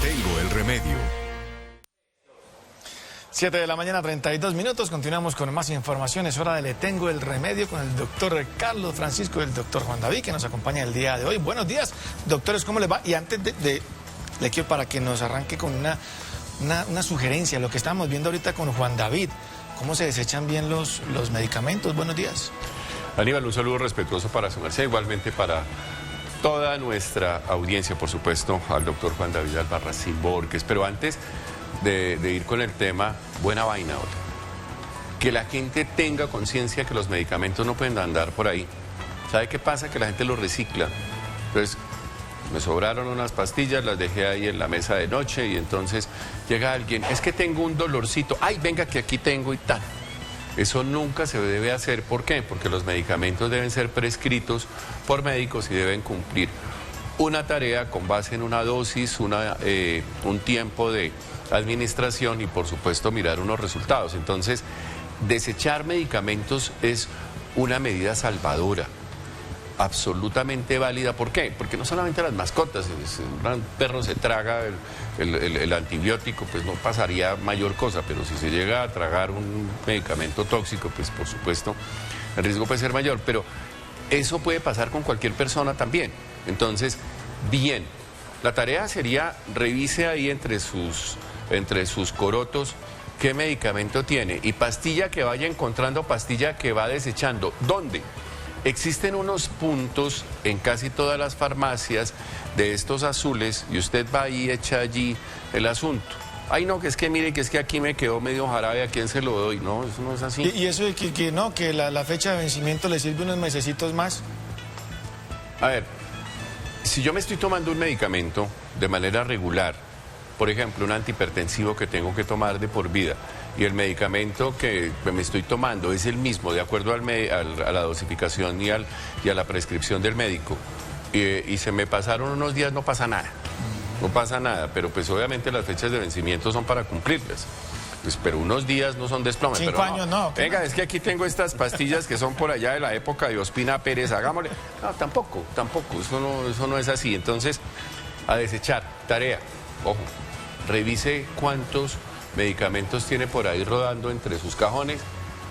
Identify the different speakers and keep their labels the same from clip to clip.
Speaker 1: tengo el remedio.
Speaker 2: 7 de la mañana, 32 minutos. Continuamos con más información. Es hora de Le Tengo el Remedio con el doctor Carlos Francisco y el doctor Juan David, que nos acompaña el día de hoy. Buenos días, doctores, ¿cómo les va? Y antes le quiero para que nos arranque con una sugerencia, lo que estamos viendo ahorita con Juan David, cómo se desechan bien los medicamentos. Buenos días.
Speaker 3: Aníbal, un saludo respetuoso para su merced, igualmente para toda nuestra audiencia, por supuesto, al doctor Juan David Albarracín Borges. Pero antes de ir con el tema, buena vaina ahora. Que la gente tenga conciencia que los medicamentos no pueden andar por ahí. ¿Sabe qué pasa? Que la gente los recicla. Entonces, me sobraron unas pastillas, las dejé ahí en la mesa de noche y entonces llega alguien, es que tengo un dolorcito, ay, venga que aquí tengo y tal. Eso nunca se debe hacer. ¿Por qué? Porque los medicamentos deben ser prescritos por médicos y deben cumplir una tarea con base en una dosis, un tiempo de administración y por supuesto mirar unos resultados. Entonces, desechar medicamentos es una medida salvadora, absolutamente válida. ¿Por qué? Porque no solamente las mascotas, si un perro se traga el antibiótico, pues no pasaría mayor cosa, pero si se llega a tragar un medicamento tóxico, pues por supuesto el riesgo puede ser mayor, pero eso puede pasar con cualquier persona también. Entonces, bien, la tarea sería revise ahí entre sus corotos qué medicamento tiene y pastilla que vaya encontrando, pastilla que va desechando. ¿Dónde? Existen unos puntos en casi todas las farmacias de estos azules y usted va y echa allí el asunto. Ay, no, que es que mire, que es que aquí me quedó medio jarabe, ¿a quién se lo doy? No, eso no es así.
Speaker 2: ¿Y eso de que la fecha de vencimiento le sirve unos mesecitos más?
Speaker 3: A ver, si yo me estoy tomando un medicamento de manera regular, por ejemplo, un antihipertensivo que tengo que tomar de por vida, y el medicamento que me estoy tomando es el mismo, de acuerdo a la dosificación y a la prescripción del médico, y se me pasaron unos días, no pasa nada. No pasa nada, pero pues obviamente las fechas de vencimiento son para cumplirlas. Pues, pero unos días no son desplome.
Speaker 2: 5
Speaker 3: pero
Speaker 2: años no.
Speaker 3: Venga, es que aquí tengo estas pastillas que son por allá de la época de Ospina Pérez, hagámosle. No, tampoco, eso no es así. Entonces, a desechar, tarea, ojo, revise cuántos medicamentos tiene por ahí rodando entre sus cajones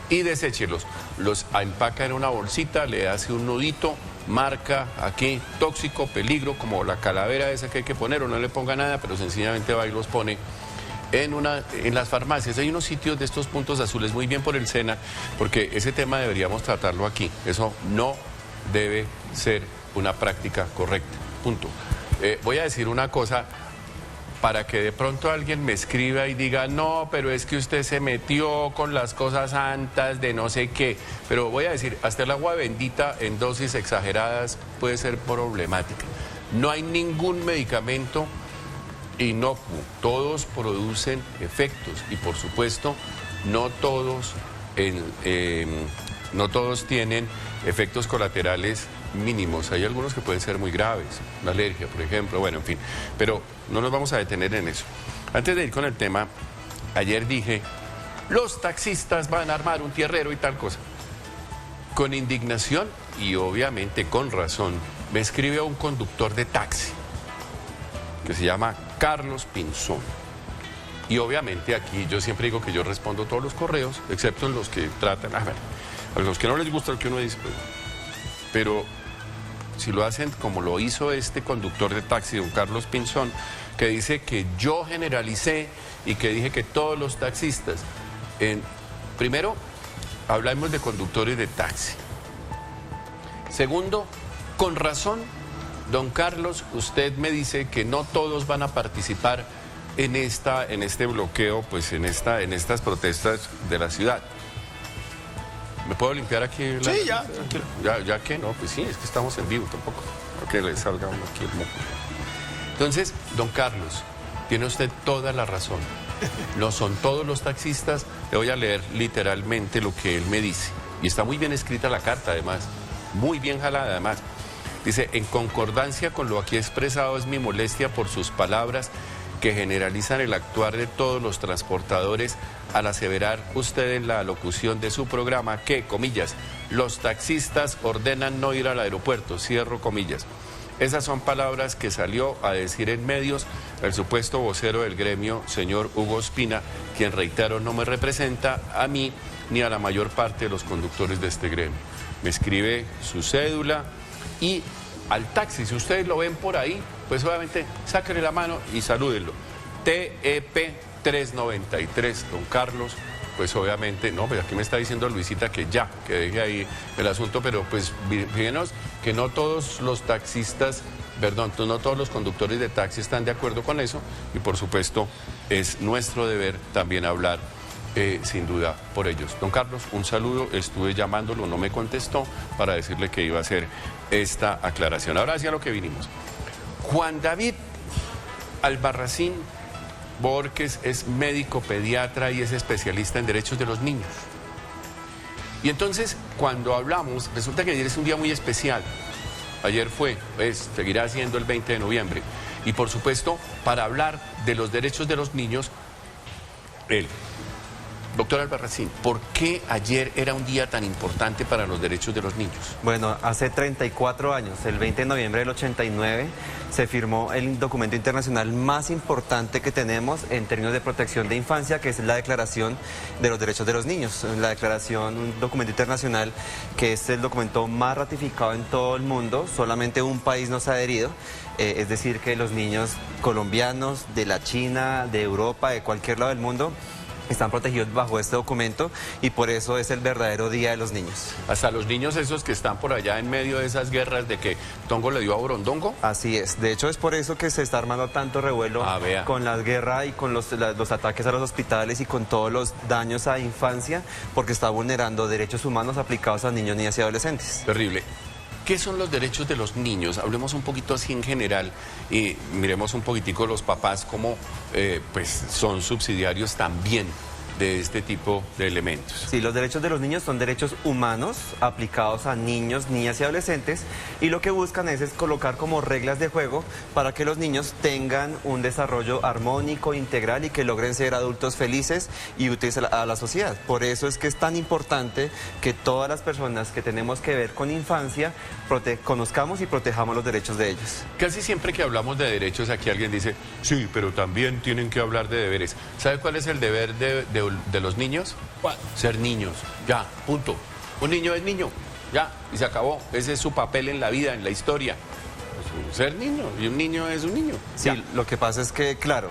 Speaker 3: y deséchelos. Los empaca en una bolsita, le hace un nudito, marca aquí, tóxico, peligro, como la calavera esa que hay que poner, o no le ponga nada, pero sencillamente va y los pone en las farmacias. Hay unos sitios de estos puntos azules muy bien por el SENA, porque ese tema deberíamos tratarlo aquí. Eso no debe ser una práctica correcta, punto. Voy a decir una cosa para que de pronto alguien me escriba y diga, no, pero es que usted se metió con las cosas santas de no sé qué. Pero voy a decir, hasta el agua bendita en dosis exageradas puede ser problemática. No hay ningún medicamento inocuo, todos producen efectos y por supuesto no todos tienen efectos colaterales mínimos. Hay algunos que pueden ser muy graves, una alergia, por ejemplo, bueno, en fin, pero no nos vamos a detener en eso. Antes de ir con el tema, ayer dije, los taxistas van a armar un tierrero y tal cosa. Con indignación y obviamente con razón, me escribe un conductor de taxi que se llama Carlos Pinzón. Y obviamente aquí yo siempre digo que yo respondo todos los correos, excepto en los que tratan, a los que no les gusta lo que uno dice, pero si lo hacen como lo hizo este conductor de taxi, don Carlos Pinzón, que dice que yo generalicé y que dije que todos los taxistas, primero, hablamos de conductores de taxi. Segundo, con razón, don Carlos, usted me dice que no todos van a participar en este bloqueo, pues en estas protestas de la ciudad. ¿Me puedo limpiar aquí?
Speaker 2: Sí,
Speaker 3: ya que no, pues sí, es que estamos en vivo tampoco. Que le salga uno aquí el moco. Entonces, don Carlos, tiene usted toda la razón. No son todos los taxistas. Le voy a leer literalmente lo que él me dice. Y está muy bien escrita la carta, además. Muy bien jalada, además. Dice, en concordancia con lo aquí expresado es mi molestia por sus palabras que generalizan el actuar de todos los transportadores al aseverar usted en la locución de su programa que, comillas, los taxistas ordenan no ir al aeropuerto, cierro comillas. Esas son palabras que salió a decir en medios el supuesto vocero del gremio, señor Hugo Ospina, quien, reitero, no me representa a mí ni a la mayor parte de los conductores de este gremio. Me escribe su cédula y al taxi, si ustedes lo ven por ahí, pues obviamente sáquenle la mano y salúdenlo. TEP 393, don Carlos. Pues obviamente, no, pues aquí me está diciendo Luisita que ya, que deje ahí el asunto, pero pues fíjenos que no todos los taxistas, perdón, no todos los conductores de taxi están de acuerdo con eso y por supuesto es nuestro deber también hablar sin duda por ellos. Don Carlos, un saludo, estuve llamándolo, no me contestó para decirle que iba a hacer esta aclaración. Ahora hacia lo que vinimos. Juan David Albarracín Borges es médico pediatra y es especialista en derechos de los niños. Y entonces, cuando hablamos, resulta que ayer es un día muy especial. Ayer fue, seguirá siendo el 20 de noviembre. Y por supuesto, para hablar de los derechos de los niños, él. Doctor Albarracín, ¿por qué ayer era un día tan importante para los derechos de los niños?
Speaker 1: Bueno, hace 34 años, el 20 de noviembre del 89, se firmó el documento internacional más importante que tenemos en términos de protección de infancia, que es la Declaración de los Derechos de los Niños. La declaración, un documento internacional que es el documento más ratificado en todo el mundo, solamente un país nos ha adherido. Es decir, que los niños colombianos, de la China, de Europa, de cualquier lado del mundo, están protegidos bajo este documento y por eso es el verdadero Día de los Niños.
Speaker 3: Hasta los niños esos que están por allá en medio de esas guerras de que Tongo le dio a Borondongo.
Speaker 1: Así es, de hecho es por eso que se está armando tanto revuelo con la guerra y con los ataques a los hospitales y con todos los daños a infancia, porque está vulnerando derechos humanos aplicados a niños, niñas y adolescentes.
Speaker 3: Terrible. ¿Qué son los derechos de los niños? Hablemos un poquito así en general y miremos un poquitico los papás cómo pues son subsidiarios también de este tipo de elementos.
Speaker 1: Sí, los derechos de los niños son derechos humanos aplicados a niños, niñas y adolescentes y lo que buscan es colocar como reglas de juego para que los niños tengan un desarrollo armónico, integral y que logren ser adultos felices y útiles a la sociedad. Por eso es que es tan importante que todas las personas que tenemos que ver con infancia conozcamos y protejamos los derechos de ellos.
Speaker 3: Casi siempre que hablamos de derechos aquí alguien dice, sí, pero también tienen que hablar de deberes. ¿Sabe cuál es el deber de los niños?
Speaker 2: ¿Cuál?
Speaker 3: Ser niños, ya, punto. Un niño es niño, ya, y se acabó. Ese es su papel en la vida, en la historia. Pues, ser niño, y un niño es un niño.
Speaker 1: Sí,
Speaker 3: ya.
Speaker 1: Lo que pasa es que, claro,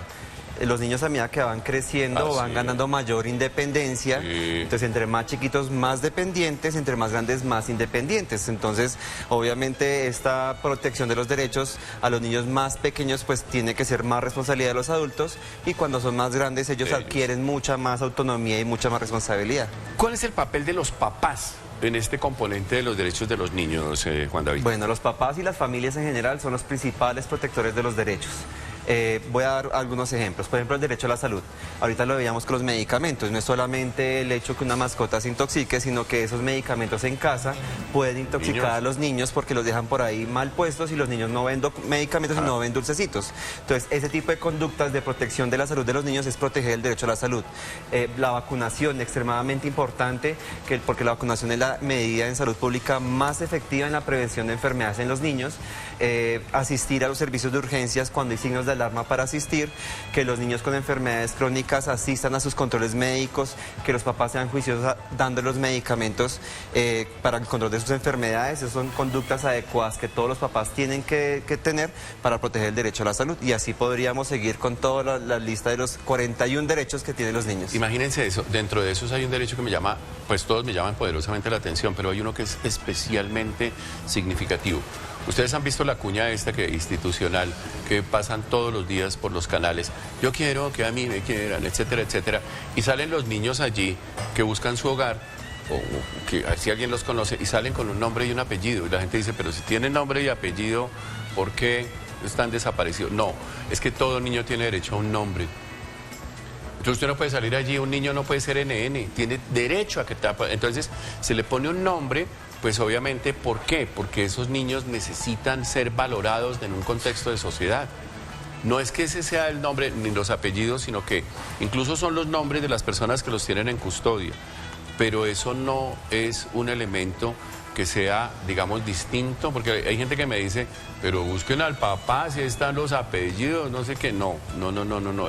Speaker 1: los niños a medida que van creciendo van ganando mayor independencia, entonces entre más chiquitos más dependientes, entre más grandes más independientes, entonces obviamente esta protección de los derechos a los niños más pequeños pues tiene que ser más responsabilidad de los adultos y cuando son más grandes ellos adquieren mucha más autonomía y mucha más responsabilidad.
Speaker 3: ¿Cuál es el papel de los papás en este componente de los derechos de los niños, Juan David?
Speaker 1: Bueno, los papás y las familias en general son los principales protectores de los derechos. Voy a dar algunos ejemplos. Por ejemplo, el derecho a la salud. Ahorita lo veíamos con los medicamentos. No es solamente el hecho que una mascota se intoxique, sino que esos medicamentos en casa pueden intoxicar a los niños porque los dejan por ahí mal puestos y los niños no ven medicamentos y no ven dulcecitos. Entonces, ese tipo de conductas de protección de la salud de los niños es proteger el derecho a la salud. La vacunación, extremadamente importante, porque la vacunación es la medida en salud pública más efectiva en la prevención de enfermedades en los niños. Asistir a los servicios de urgencias cuando hay signos de alarma para asistir, que los niños con enfermedades crónicas asistan a sus controles médicos, que los papás sean juiciosos dando los medicamentos para el control de sus enfermedades. Esas son conductas adecuadas que todos los papás tienen que tener para proteger el derecho a la salud y así podríamos seguir con toda la lista de los 41 derechos que tienen los niños.
Speaker 3: Imagínense eso, dentro de esos hay un derecho que me llama, pues todos me llaman poderosamente la atención, pero hay uno que es especialmente significativo. Ustedes han visto la cuña esta que institucional que pasan todos los días por los canales. Yo quiero que a mí me quieran, etcétera, etcétera. Y salen los niños allí que buscan su hogar, o que si alguien los conoce, y salen con un nombre y un apellido. Y la gente dice, pero si tienen nombre y apellido, ¿por qué están desaparecidos? No, es que todo niño tiene derecho a un nombre. Entonces usted no puede salir allí, un niño no puede ser NN, tiene derecho a que tapa. Entonces se le pone un nombre, pues obviamente, ¿por qué? Porque esos niños necesitan ser valorados en un contexto de sociedad. No es que ese sea el nombre ni los apellidos, sino que incluso son los nombres de las personas que los tienen en custodia. Pero eso no es un elemento que sea, digamos, distinto, porque hay gente que me dice, pero busquen al papá, si están los apellidos, no sé qué. No,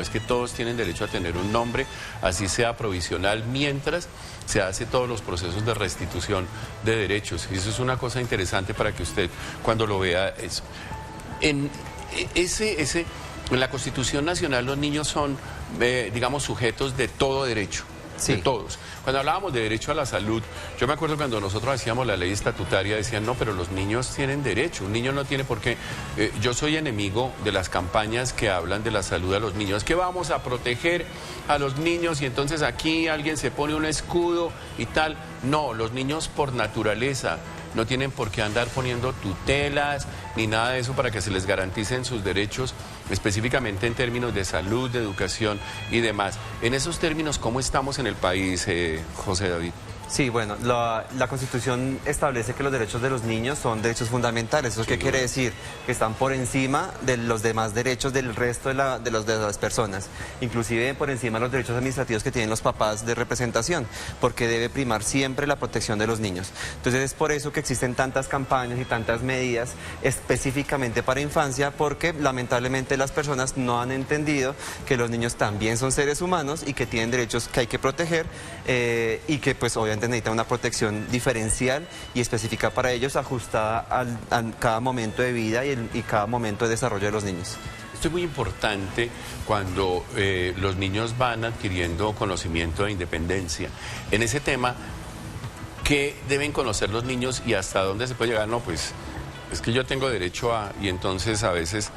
Speaker 3: es que todos tienen derecho a tener un nombre, así sea provisional, mientras se hace todos los procesos de restitución de derechos. Y eso es una cosa interesante para que usted, cuando lo vea, eso. En la Constitución Nacional los niños son, digamos, sujetos de todo derecho.
Speaker 1: Sí.
Speaker 3: De todos. Cuando hablábamos de derecho a la salud, yo me acuerdo cuando nosotros hacíamos la ley estatutaria, decían, no, pero los niños tienen derecho, un niño no tiene por qué. Yo soy enemigo de las campañas que hablan de la salud de los niños. Es que vamos a proteger a los niños y entonces aquí alguien se pone un escudo y tal. No, los niños por naturaleza no tienen por qué andar poniendo tutelas ni nada de eso para que se les garanticen sus derechos, específicamente en términos de salud, de educación y demás. En esos términos, ¿cómo estamos en el país, José David?
Speaker 1: Sí, bueno, la Constitución establece que los derechos de los niños son derechos fundamentales. ¿Eso qué quiere decir? Que están por encima de los demás derechos del resto de las personas, inclusive por encima de los derechos administrativos que tienen los papás de representación, porque debe primar siempre la protección de los niños. Entonces es por eso que existen tantas campañas y tantas medidas específicamente para infancia, porque lamentablemente las personas no han entendido que los niños también son seres humanos y que tienen derechos que hay que proteger y que pues obviamente necesitan una protección diferencial y específica para ellos, ajustada a cada momento de vida y cada momento de desarrollo de los niños.
Speaker 3: Esto es muy importante cuando los niños van adquiriendo conocimiento de independencia. En ese tema, ¿qué deben conocer los niños y hasta dónde se puede llegar? No, pues es que yo tengo derecho a... Y entonces a veces...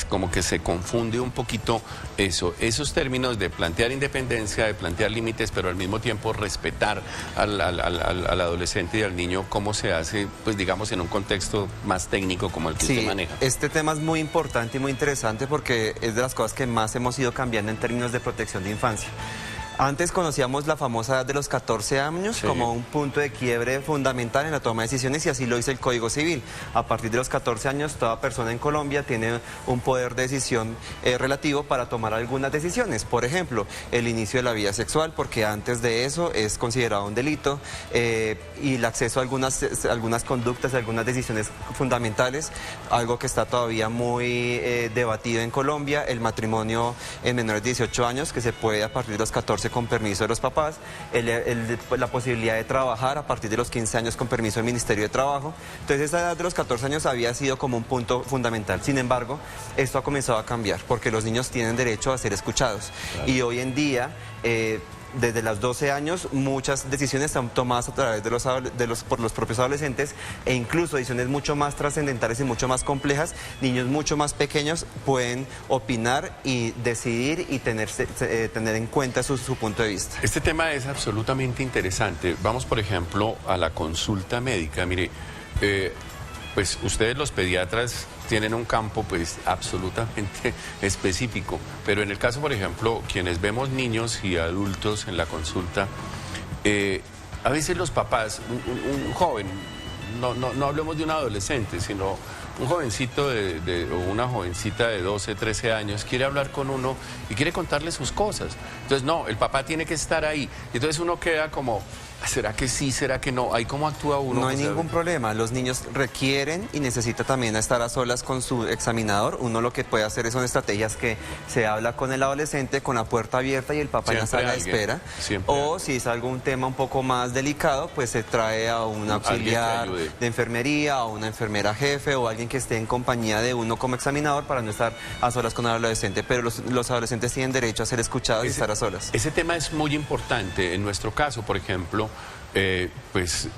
Speaker 3: como que se confunde un poquito esos términos de plantear independencia, de plantear límites, pero al mismo tiempo respetar al adolescente y al niño, cómo se hace, pues digamos, en un contexto más técnico como el que usted maneja.
Speaker 1: Este tema es muy importante y muy interesante porque es de las cosas que más hemos ido cambiando en términos de protección de infancia. Antes conocíamos la famosa edad de los 14 años como un punto de quiebre fundamental en la toma de decisiones y así lo dice el Código Civil. A partir de los 14 años toda persona en Colombia tiene un poder de decisión relativo para tomar algunas decisiones. Por ejemplo, el inicio de la vida sexual, porque antes de eso es considerado un delito y el acceso a algunas conductas, a algunas decisiones fundamentales, algo que está todavía muy debatido en Colombia, el matrimonio en menores de 18 años que se puede a partir de los 14 con permiso de los papás, la posibilidad de trabajar a partir de los 15 años con permiso del Ministerio de Trabajo. Entonces esa edad de los 14 años había sido como un punto fundamental. Sin embargo, esto ha comenzado a cambiar porque los niños tienen derecho a ser escuchados. Claro. Y hoy en día... desde los 12 años muchas decisiones están tomadas a través por los propios adolescentes e incluso decisiones mucho más trascendentales y mucho más complejas. Niños mucho más pequeños pueden opinar y decidir y tener en cuenta su punto de vista.
Speaker 3: Este tema es absolutamente interesante. Vamos, por ejemplo, a la consulta médica. Mire, pues ustedes los pediatras tienen un campo pues absolutamente específico, pero en el caso, por ejemplo, quienes vemos niños y adultos en la consulta, a veces los papás, un joven, no hablemos de un adolescente, sino un jovencito o una jovencita de 12, 13 años quiere hablar con uno y quiere contarle sus cosas. Entonces, no, el papá tiene que estar ahí. Entonces uno queda como... ¿Será que sí? ¿Será que no? ¿Ahí cómo actúa uno?
Speaker 1: No hay ningún problema. Los niños requieren y necesitan también estar a solas con su examinador. Uno lo que puede hacer son estrategias que se habla con el adolescente con la puerta abierta y el papá en la sala de espera. O si es algún tema un poco más delicado, pues se trae a un auxiliar de enfermería, a una enfermera jefe o alguien que esté en compañía de uno como examinador para no estar a solas con el adolescente. Pero los adolescentes tienen derecho a ser escuchados y estar a solas.
Speaker 3: Ese tema es muy importante. En nuestro caso, por ejemplo... pues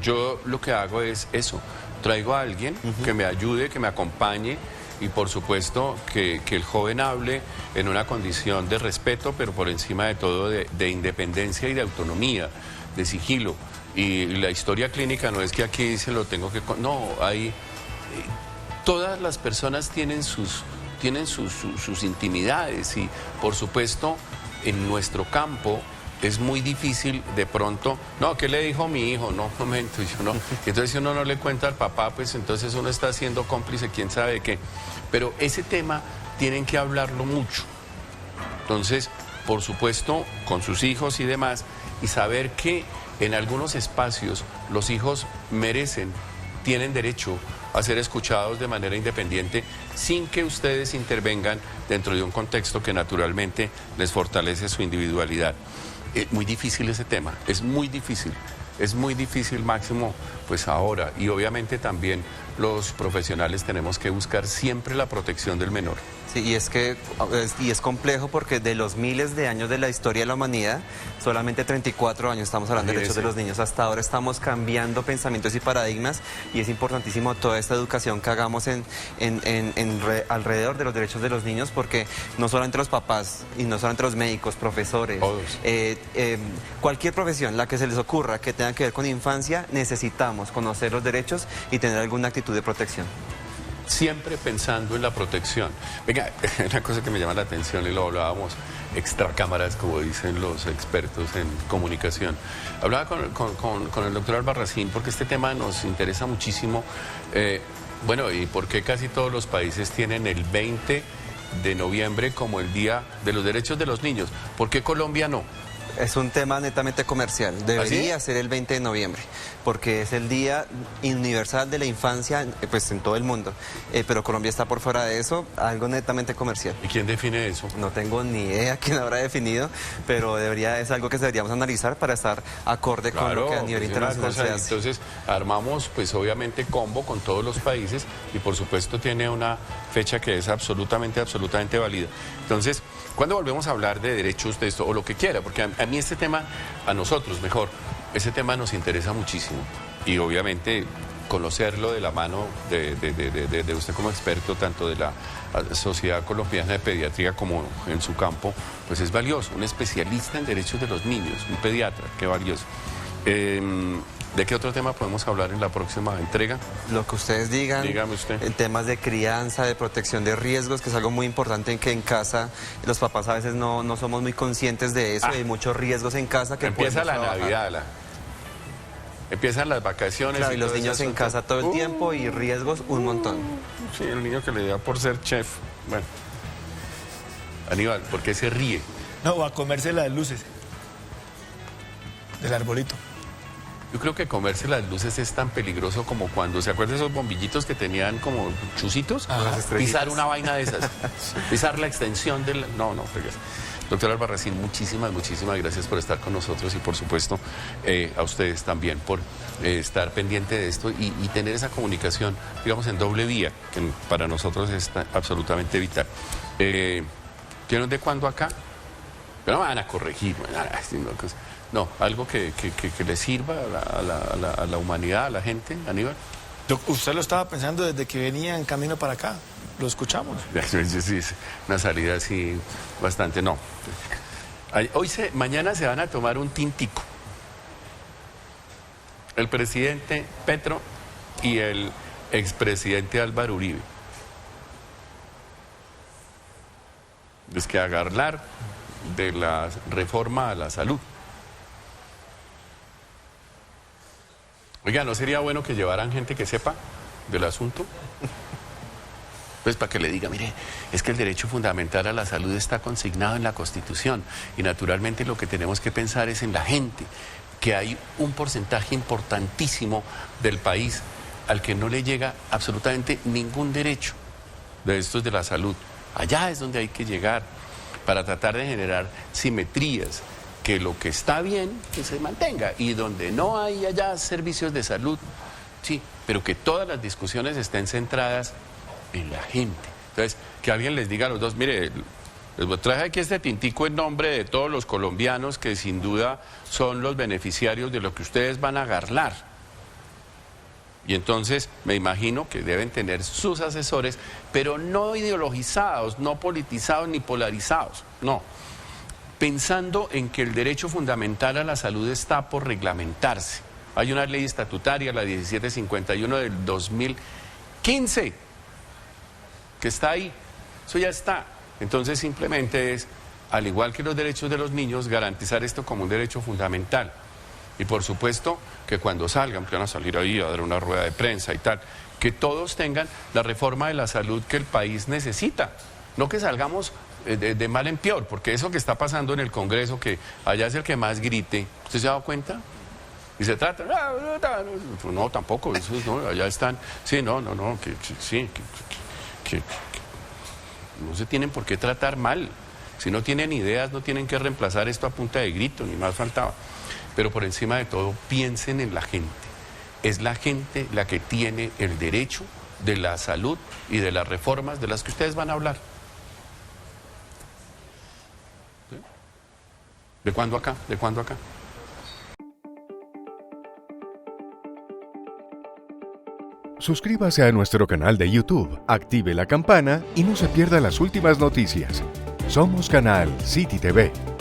Speaker 3: yo lo que hago es eso, traigo a alguien que me ayude, que me acompañe y por supuesto que el joven hable en una condición de respeto, pero por encima de todo de independencia y de autonomía, de sigilo. Y la historia clínica no es que aquí se lo tengo que... No, hay... todas las personas tienen sus intimidades y por supuesto en nuestro campo es muy difícil de pronto, no, ¿qué le dijo mi hijo? No, un momento, yo no. Entonces si uno no le cuenta al papá, pues entonces uno está siendo cómplice, quién sabe de qué. Pero ese tema tienen que hablarlo mucho. Entonces, por supuesto, con sus hijos y demás, y saber que en algunos espacios los hijos merecen, tienen derecho a ser escuchados de manera independiente sin que ustedes intervengan dentro de un contexto que naturalmente les fortalece su individualidad. Muy difícil ese tema, es muy difícil, Máximo, pues ahora, y obviamente también los profesionales tenemos que buscar siempre la protección del menor.
Speaker 1: Sí, y es complejo porque de los miles de años de la historia de la humanidad, solamente 34 años estamos hablando de derechos de los niños. Hasta ahora estamos cambiando pensamientos y paradigmas y es importantísimo toda esta educación que hagamos alrededor de los derechos de los niños, porque no solamente los papás y no solamente los médicos, profesores, cualquier profesión, la que se les ocurra que tenga que ver con infancia, necesitamos conocer los derechos y tener alguna actitud de protección.
Speaker 3: Siempre pensando en la protección. Venga, una cosa que me llama la atención y lo hablábamos extra cámaras, como dicen los expertos en comunicación. Hablaba con el doctor Albarracín porque este tema nos interesa muchísimo. Bueno, y por qué casi todos los países tienen el 20 de noviembre como el Día de los Derechos de los Niños. ¿Por qué Colombia no?
Speaker 1: Es un tema netamente comercial. Debería ser el 20 de noviembre, porque es el Día Universal de la Infancia, pues en todo el mundo. Pero Colombia está por fuera de eso, algo netamente comercial.
Speaker 3: ¿Y quién define eso?
Speaker 1: No tengo ni idea quién habrá definido, pero es algo que deberíamos analizar para estar acorde con lo que a nivel internacional se hace.
Speaker 3: Entonces armamos, pues obviamente, combo con todos los países y por supuesto tiene una fecha que es absolutamente válida. Entonces, ¿cuándo volvemos a hablar de derechos de esto o lo que quiera? Porque a mí este tema, a nosotros mejor, ese tema nos interesa muchísimo y obviamente conocerlo de la mano de usted como experto, tanto de la Sociedad Colombiana de Pediatría como en su campo, pues es valioso. Un especialista en derechos de los niños, un pediatra, qué valioso. ¿De qué otro tema podemos hablar en la próxima entrega?
Speaker 1: Lo que ustedes digan.
Speaker 3: Dígame usted.
Speaker 1: En temas de crianza, de protección de riesgos, que es algo muy importante en que en casa los papás a veces no somos muy conscientes de eso. Hay muchos riesgos en casa que
Speaker 3: empieza la Navidad, empiezan las vacaciones.
Speaker 1: Claro, y los niños en casa todo el tiempo y riesgos un montón.
Speaker 3: Sí, el niño que le da por ser chef. Bueno. Aníbal, ¿por qué se ríe?
Speaker 2: No, va a comerse las luces del arbolito.
Speaker 3: Yo creo que comerse las luces es tan peligroso como cuando, ¿se acuerdan de esos bombillitos que tenían como chusitos? Pisar una vaina de esas, pisar la extensión del... No, fregues. Doctor Albarracín, muchísimas gracias por estar con nosotros y por supuesto a ustedes también por estar pendiente de esto y tener esa comunicación, digamos, en doble vía, que para nosotros es absolutamente vital. ¿Tienen de cuándo acá? Pero no van a corregir, no, algo que le sirva a la humanidad, a la gente, Aníbal.
Speaker 2: Usted lo estaba pensando desde que venía en camino para acá. Lo escuchamos.
Speaker 3: Sí, una salida así bastante, no. Mañana se van a tomar un tintico. El presidente Petro y el expresidente Álvaro Uribe. Es que hablar de la reforma a la salud. Oiga, ¿no sería bueno que llevaran gente que sepa del asunto? Pues para que le diga, mire, es que el derecho fundamental a la salud está consignado en la Constitución y naturalmente lo que tenemos que pensar es en la gente, que hay un porcentaje importantísimo del país al que no le llega absolutamente ningún derecho de estos de la salud. Allá es donde hay que llegar para tratar de generar simetrías, que lo que está bien, que se mantenga, y donde no hay allá servicios de salud, sí, pero que todas las discusiones estén centradas en la gente. Entonces, que alguien les diga a los dos, mire, les traje aquí este tintico en nombre de todos los colombianos que sin duda son los beneficiarios de lo que ustedes van a garlar. Y entonces me imagino que deben tener sus asesores, pero no ideologizados, no politizados ni polarizados, no. Pensando en que el derecho fundamental a la salud está por reglamentarse. Hay una ley estatutaria, la 1751 del 2015, que está ahí. Eso ya está. Entonces simplemente es, al igual que los derechos de los niños, garantizar esto como un derecho fundamental. Y por supuesto que cuando salgan, que van a salir ahí a dar una rueda de prensa y tal, que todos tengan la reforma de la salud que el país necesita. No que salgamos de mal en peor, porque eso que está pasando en el Congreso, que allá es el que más grite, ¿usted se ha dado cuenta? Y se trata, no, tampoco, eso no, allá están, sí, no, que no se tienen por qué tratar mal. Si no tienen ideas, no tienen que reemplazar esto a punta de grito, ni más faltaba. Pero por encima de todo, piensen en la gente. Es la gente la que tiene el derecho de la salud y de las reformas de las que ustedes van a hablar. ¿Sí? ¿De cuándo acá? ¿De cuándo acá?
Speaker 4: Suscríbase a nuestro canal de YouTube, active la campana y no se pierda las últimas noticias. Somos Canal City TV.